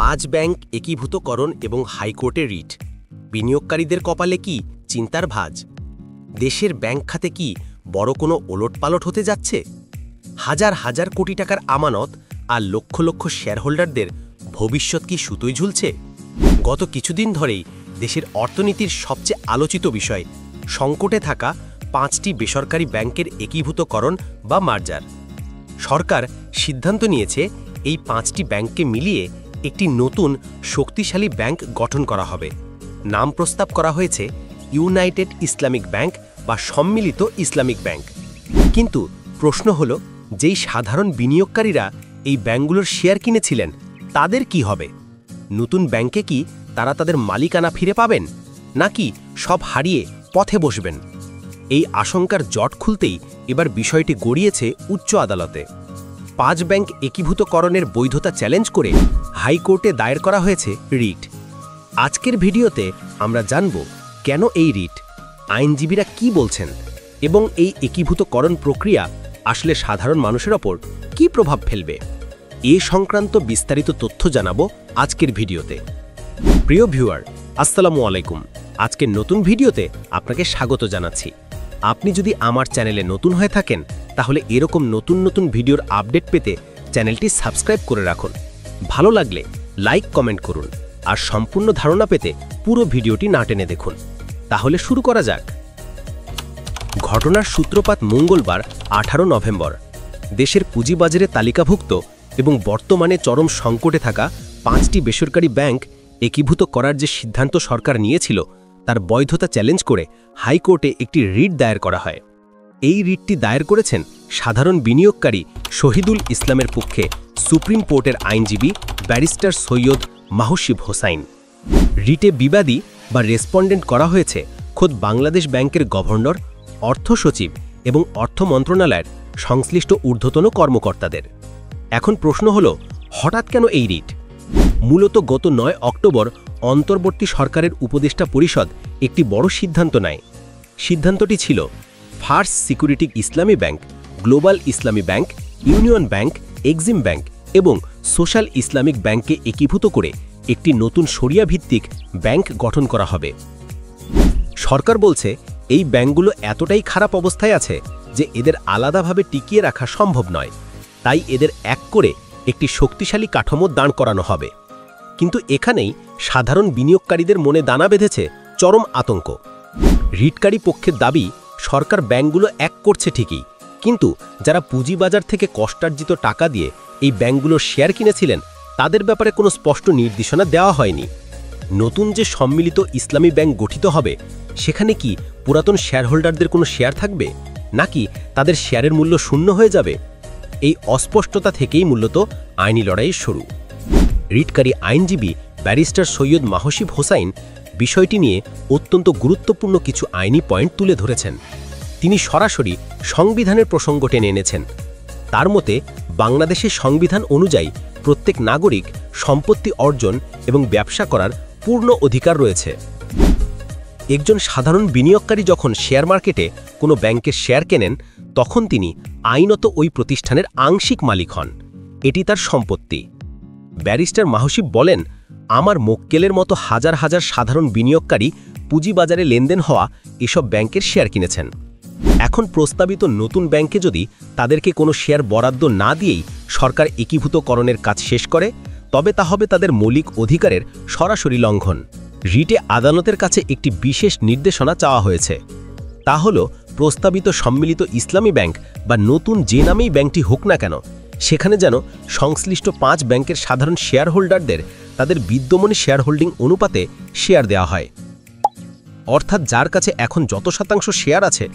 5 bank একীভূতকরণ এবং হাইকোর্টে writ. বিনিয়োগকারীদের কপালে কি চিন্তার ভাঁজ? দেশের ব্যাংক খাতে কি বড় কোনো ওলটপালট হতে যাচ্ছে? হাজার হাজার কোটি টাকার আমানত আর লক্ষ লক্ষ শেয়ারহোল্ডারদের ভবিষ্যৎ কি সুতোয় ঝুলছে? গত কিছুদিন ধরেই দেশের অর্থনীতির সবচেয়ে আলোচিত বিষয় সংকটে থাকা 5টি বেসরকারি ব্যাংকের একীভূতকরণ বা মার্জার। সরকার সিদ্ধান্ত নিয়েছে এই 5টি ব্যাংককে মিলিয়ে একটি নতুন শক্তিশালী ব্যাংক গঠন করা হবে। নাম প্রস্তাব করা হয়েছে ইউনাইটেড ইসলামিক ব্যাংক বা সম্মিলিত ইসলামিক ব্যাংক। কিন্তু প্রশ্ন হলো, যেই সাধারণ বিনিয়োগকারীরা এই ব্যাংকগুলোর শেয়ার কিনেছিলেন তাদের কি হবে? নতুন ব্যাংকে কি তারা তাদের মালিকানা ফিরে পাবেন, নাকি সব হারিয়ে পথে বসবেন? এই আশঙ্কার জট খুলতেই এবার বিষয়টি গড়িয়েছে উচ্চ আদালতে। 5 ব্যাংক একীভূতকরণের বৈধতা চ্যালেঞ্জ করে হাইকোর্টে দায়ের করা হয়েছে রিট। আজকের ভিডিওতে আমরা জানব কেন এই রিট, আইনজীবীরা কি বলছেন এবং এই একীভূতকরণ প্রক্রিয়া আসলে সাধারণ মানুষের ওপর কি প্রভাব ফেলবে। এ সংক্রান্ত বিস্তারিত তথ্য জানাবো আজকের ভিডিওতে। প্রিয় ভিউয়ার, আসসালামু আলাইকুম। আজকের নতুন ভিডিওতে আপনাকে স্বাগত জানাচ্ছি। আপনি যদি আমার চ্যানেলে নতুন হয়ে থাকেন তাহলে এরকম নতুন নতুন ভিডিওর আপডেট পেতে চ্যানেলটি সাবস্ক্রাইব করে রাখুন। ভালো লাগলে লাইক কমেন্ট করুন আর সম্পূর্ণ ধারণা পেতে পুরো ভিডিওটি না টেনে দেখুন। তাহলে শুরু করা যাক। ঘটনার সূত্রপাত মঙ্গলবার 18 নভেম্বর। দেশের পুঁজিবাজারে তালিকাভুক্ত এবং বর্তমানে চরম সংকটে থাকা 5টি বেসরকারি ব্যাংক একীভূত করার যে সিদ্ধান্ত সরকার নিয়েছিল তার বৈধতা চ্যালেঞ্জ করে হাইকোর্টে একটি রিট দায়ের করা হয়। এই রিটটি দায়ের করেছেন সাধারণ বিনিয়োগকারী শহীদুল ইসলামের পক্ষে সুপ্রিম কোর্টের আইনজীবী ব্যারিস্টার সৈয়দ মাহসিব হোসাইন। রিটে বিবাদী বা রেসপন্ডেন্ট করা হয়েছে খোদ বাংলাদেশ ব্যাংকের গভর্নর, অর্থ সচিব এবং অর্থ মন্ত্রণালয়ের সংশ্লিষ্ট ঊর্ধ্বতন কর্মকর্তাদের। এখন প্রশ্ন হল, হঠাৎ কেন এই রিট? মূলত গত 9 অক্টোবর অন্তর্বর্তী সরকারের উপদেষ্টা পরিষদ একটি বড় সিদ্ধান্ত নেয়। সিদ্ধান্তটি ছিল ফার্স্ট সিকিউরিটি ইসলামী ব্যাংক, গ্লোবাল ইসলামী bank, union bank, Exim bank এবং সোশ্যাল ইসলামিক ব্যাংককে একীভূত করে একটি নতুন শরিয়া ভিত্তিক ব্যাংক গঠন করা হবে। সরকার বলছে এই ব্যাংকগুলো এতটাই খারাপ অবস্থায় আছে যে এদের আলাদাভাবে টিকিয়ে রাখা সম্ভব নয়, তাই এদের এক করে একটি শক্তিশালী কাঠামো দাঁড় করানো হবে। কিন্তু এখানেই সাধারণ বিনিয়োগকারীদের মনে দানা বেঁধেছে চরম আতঙ্ক। রিটকারী পক্ষের দাবি, সরকার ব্যাংকগুলো এক করছে ঠিকই, কিন্তু যারা পুঁজিবাজার থেকে কষ্টার্জিত টাকা দিয়ে এই ব্যাংকগুলোর শেয়ার কিনেছিলেন তাদের ব্যাপারে কোনো স্পষ্ট নির্দেশনা দেওয়া হয়নি। নতুন যে সম্মিলিত ইসলামী ব্যাংক গঠিত হবে সেখানে কি পুরাতন শেয়ারহোল্ডারদের কোনো শেয়ার থাকবে, নাকি তাদের শেয়ারের মূল্য শূন্য হয়ে যাবে? এই অস্পষ্টতা থেকেই মূলত আইনি লড়াইয়ের শুরু। রিটকারী আইনজীবী ব্যারিস্টার সৈয়দ মাহসিব হোসাইন বিষয়টি নিয়ে অত্যন্ত গুরুত্বপূর্ণ কিছু আইনি পয়েন্ট তুলে ধরেছেন। তিনি সরাসরি সংবিধানের প্রসঙ্গ টেনে এনেছেন। তার মতে, বাংলাদেশের সংবিধান অনুযায়ী প্রত্যেক নাগরিক সম্পত্তি অর্জন এবং ব্যবসা করার পূর্ণ অধিকার রয়েছে। একজন সাধারণ বিনিয়োগকারী যখন শেয়ার মার্কেটে কোনো ব্যাংকের শেয়ার কেনেন তখন তিনি আইনত ওই প্রতিষ্ঠানের আংশিক মালিক হন। এটি তার সম্পত্তি। ব্যারিস্টার মাহসিব বলেন, আমার মক্কেলের মতো হাজার হাজার সাধারণ বিনিয়োগকারী পুঁজিবাজারে লেনদেন হওয়া এসব ব্যাংকের শেয়ার কিনেছেন। এখন প্রস্তাবিত নতুন ব্যাংকে যদি তাদেরকে কোনো শেয়ার বরাদ্দ না দিয়েই সরকার একীভূতকরণের কাজ শেষ করে, তবে তা হবে তাদের মৌলিক অধিকারের সরাসরি লঙ্ঘন। রিটে আদালতের কাছে একটি বিশেষ নির্দেশনা চাওয়া হয়েছে। তা হল, প্রস্তাবিত সম্মিলিত ইসলামী ব্যাংক বা নতুন যে নামেই ব্যাংকটি হোক না কেন, সেখানে যেন সংশ্লিষ্ট 5 ব্যাংকের সাধারণ শেয়ারহোল্ডারদের তাদের বিদ্যমান শেয়ার হোল্ডিং অনুপাতে শেয়ার দেওয়া হয়। অর্থাৎ যার কাছে এখন যত শতাংশ শেয়ার আছে,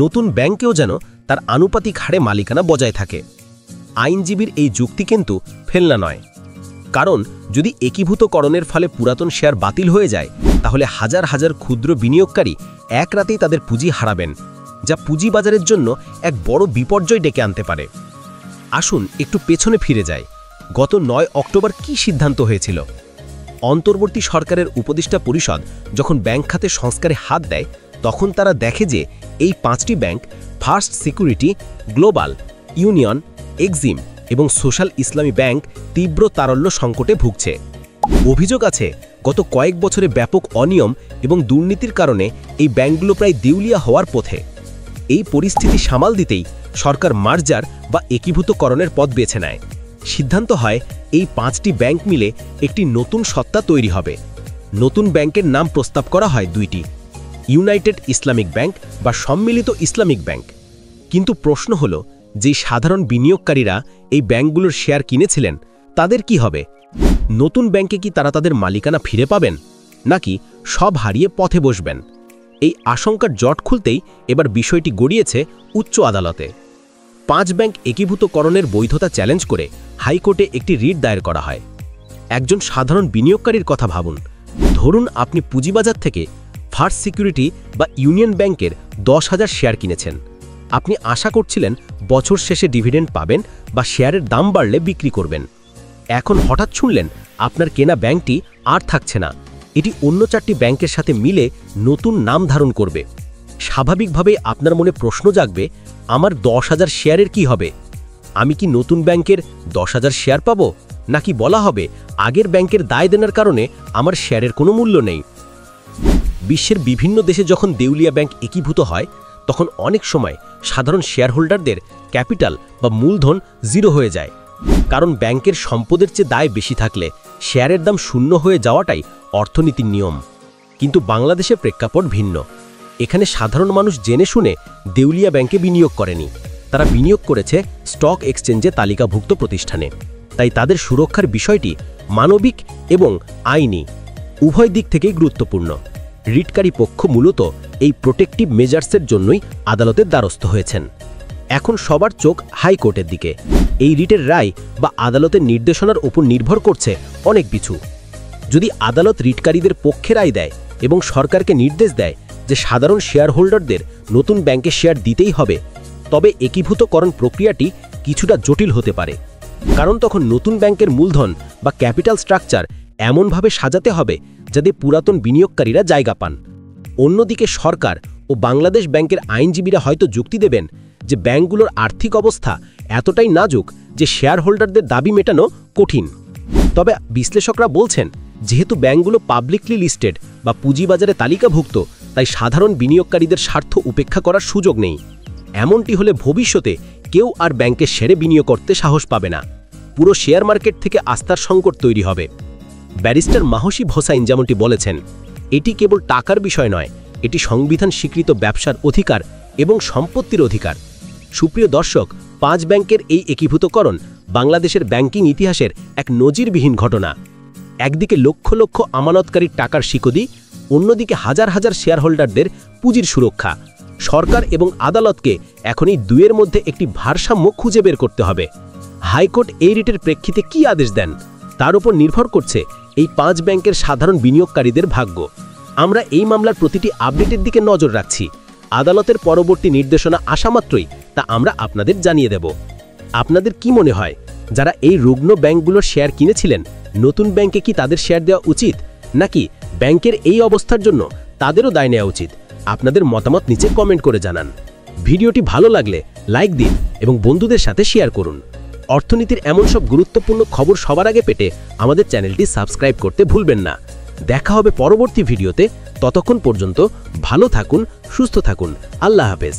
নতুন ব্যাংকেও যেন তার আনুপাতিক হারে মালিকানা বজায় থাকে। আইনজীবীর এই যুক্তি কিন্তু ফেলনা নয়, কারণ যদি একীভূতকরণের ফলে পুরাতন শেয়ার বাতিল হয়ে যায় তাহলে হাজার হাজার ক্ষুদ্র বিনিয়োগকারী এক রাতেই তাদের পুঁজি হারাবেন, যা পুঁজিবাজারের জন্য এক বড় বিপর্যয় ডেকে আনতে পারে। আসুন একটু পেছনে ফিরে যাই। গত 9 অক্টোবর কি সিদ্ধান্ত হয়েছিল? অন্তর্বর্তী সরকারের উপদেষ্টা পরিষদ যখন ব্যাংক খাতে সংস্কারে হাত দেয় তখন তারা দেখে যে এই 5টি bank first security, global, union, Exim এবং সোশ্যাল ইসলামী ব্যাংক তীব্র তারল্য সংকটে ভুগছে। অভিযোগ আছে গত কয়েক বছরে ব্যাপক অনিয়ম এবং দুর্নীতির কারণে এই ব্যাংকগুলো প্রায় দেউলিয়া হওয়ার পথে। এই পরিস্থিতি সামাল দিতেই সরকার মার্জার বা একীভূতকরণের পথ বেছে নেয়। সিদ্ধান্ত হয় এই 5টি ব্যাংক মিলে একটি নতুন সত্তা তৈরি হবে। নতুন ব্যাংকের নাম প্রস্তাব করা হয় 2টি, ইউনাইটেড ইসলামিক ব্যাংক বা সম্মিলিত ইসলামিক ব্যাংক। কিন্তু প্রশ্ন হল, যে সাধারণ বিনিয়োগকারীরা এই ব্যাংকগুলোর শেয়ার কিনেছিলেন তাদের কি হবে? নতুন ব্যাংকে কি তারা তাদের মালিকানা ফিরে পাবেন, নাকি সব হারিয়ে পথে বসবেন? এই আশঙ্কার জট খুলতেই এবার বিষয়টি গড়িয়েছে উচ্চ আদালতে। 5 ব্যাংক একীভূতকরণের বৈধতা চ্যালেঞ্জ করে হাইকোর্টে একটি রিট দায়ের করা হয়। একজন সাধারণ বিনিয়োগকারীর কথা ভাবুন। ধরুন আপনি পুঁজিবাজার থেকে ফার্স্ট সিকিউরিটি বা ইউনিয়ন ব্যাংকের 10,000 শেয়ার কিনেছেন। আপনি আশা করছিলেন বছর শেষে ডিভিডেন্ড পাবেন বা শেয়ারের দাম বাড়লে বিক্রি করবেন। এখন হঠাৎ শুনলেন আপনার কেনা ব্যাংকটি আর থাকছে না, এটি অন্য 4টি ব্যাংকের সাথে মিলে নতুন নাম ধারণ করবে। স্বাভাবিকভাবেই আপনার মনে প্রশ্ন জাগবে, আমার 10,000 শেয়ারের কি হবে? আমি কি নতুন ব্যাংকের 10,000 শেয়ার পাবো, নাকি বলা হবে আগের ব্যাংকের দায় দেনার কারণে আমার শেয়ারের কোনো মূল্য নেই? বিশ্বের বিভিন্ন দেশে যখন দেউলিয়া ব্যাংক একীভূত হয় তখন অনেক সময় সাধারণ শেয়ার হোল্ডারদের ক্যাপিটাল বা মূলধন জিরো হয়ে যায়, কারণ ব্যাংকের সম্পদের চেয়ে দায় বেশি থাকলে শেয়ারের দাম শূন্য হয়ে যাওয়াটাই অর্থনীতির নিয়ম। কিন্তু বাংলাদেশের প্রেক্ষাপট ভিন্ন। এখানে সাধারণ মানুষ জেনে শুনে দেউলিয়া ব্যাংকে বিনিয়োগ করেনি, তারা বিনিয়োগ করেছে স্টক এক্সচেঞ্জে তালিকাভুক্ত প্রতিষ্ঠানে। তাই তাদের সুরক্ষার বিষয়টি মানবিক এবং আইনি উভয় দিক থেকেই গুরুত্বপূর্ণ। রিটকারী পক্ষ মূলত এই প্রোটেক্টিভ মেজার্সের জন্যই আদালতের দ্বারস্থ হয়েছেন। এখন সবার চোখ হাইকোর্টের দিকে। এই রিটের রায় বা আদালতের নির্দেশনার উপর নির্ভর করছে অনেক কিছু। যদি আদালত রিটকারীদের পক্ষে রায় দেয় এবং সরকারকে নির্দেশ দেয় যে সাধারণ শেয়ার হোল্ডারদের নতুন ব্যাংকে শেয়ার দিতেই হবে, তবে একীভূতকরণ প্রক্রিয়াটি কিছুটা জটিল হতে পারে। কারণ তখন নতুন ব্যাংকের মূলধন বা ক্যাপিটাল স্ট্রাকচার এমনভাবে সাজাতে হবে যাতে পুরাতন বিনিয়োগকারীরা জায়গা পান। অন্যদিকে সরকার ও বাংলাদেশ ব্যাংকের আইনজীবীরা হয়তো যুক্তি দেবেন যে ব্যাংকগুলোর আর্থিক অবস্থা এতটাই নাজুক যে শেয়ার হোল্ডারদের দাবি মেটানো কঠিন। তবে বিশ্লেষকরা বলছেন, যেহেতু ব্যাংকগুলো পাবলিকলি লিস্টেড বা পুঁজিবাজারে তালিকাভুক্ত, তাই সাধারণ বিনিয়োগকারীদের স্বার্থ উপেক্ষা করার সুযোগ নেই। এমনটি হলে ভবিষ্যতে কেউ আর ব্যাংকের শেয়ারে বিনিয়োগ করতে সাহস পাবে না। পুরো শেয়ার মার্কেট থেকে আস্থার সংকট তৈরি হবে। ব্যারিস্টার মাহসিব হোসাইন যেমনটি বলেছেন, এটি কেবল টাকার বিষয় নয়, এটি সংবিধান স্বীকৃত ব্যবসার অধিকার এবং সম্পত্তির অধিকার। সুপ্রিয় দর্শক, 5 ব্যাংকের এই একীভূতকরণ বাংলাদেশের ব্যাংকিং ইতিহাসের এক নজিরবিহীন ঘটনা। একদিকে লক্ষ লক্ষ আমানতকারীর টাকার শিকদি, অন্যদিকে হাজার হাজার শেয়ার হোল্ডারদের পুঁজির সুরক্ষা। সরকার এবং আদালতকে এখন এই দুয়ের মধ্যে একটি ভারসাম্য খুঁজে বের করতে হবে। হাইকোর্ট এই রিটের প্রেক্ষিতে কি আদেশ দেন তার উপর নির্ভর করছে এই 5 ব্যাংকের সাধারণ বিনিয়োগকারীদের ভাগ্য। আমরা এই মামলার প্রতিটি আপডেটের দিকে নজর রাখছি। আদালতের পরবর্তী নির্দেশনা আসা মাত্রই তা আমরা আপনাদের জানিয়ে দেব। আপনাদের কি মনে হয়, যারা এই রুগ্ন ব্যাংকগুলোর শেয়ার কিনেছিলেন, নতুন ব্যাংকে কি তাদের শেয়ার দেওয়া উচিত, নাকি ব্যাংকের এই অবস্থার জন্য তাদেরও দায় নেওয়া উচিত? আপনাদের মতামত নিচে কমেন্ট করে জানান। ভিডিওটি ভালো লাগলে লাইক দিন এবং বন্ধুদের সাথে শেয়ার করুন। অর্থনীতির এমন সব গুরুত্বপূর্ণ খবর সবার আগে পেতে আমাদের চ্যানেলটি সাবস্ক্রাইব করতে ভুলবেন না। দেখা হবে পরবর্তী ভিডিওতে। ততক্ষণ পর্যন্ত ভালো থাকুন, সুস্থ থাকুন। আল্লাহ হাফেজ।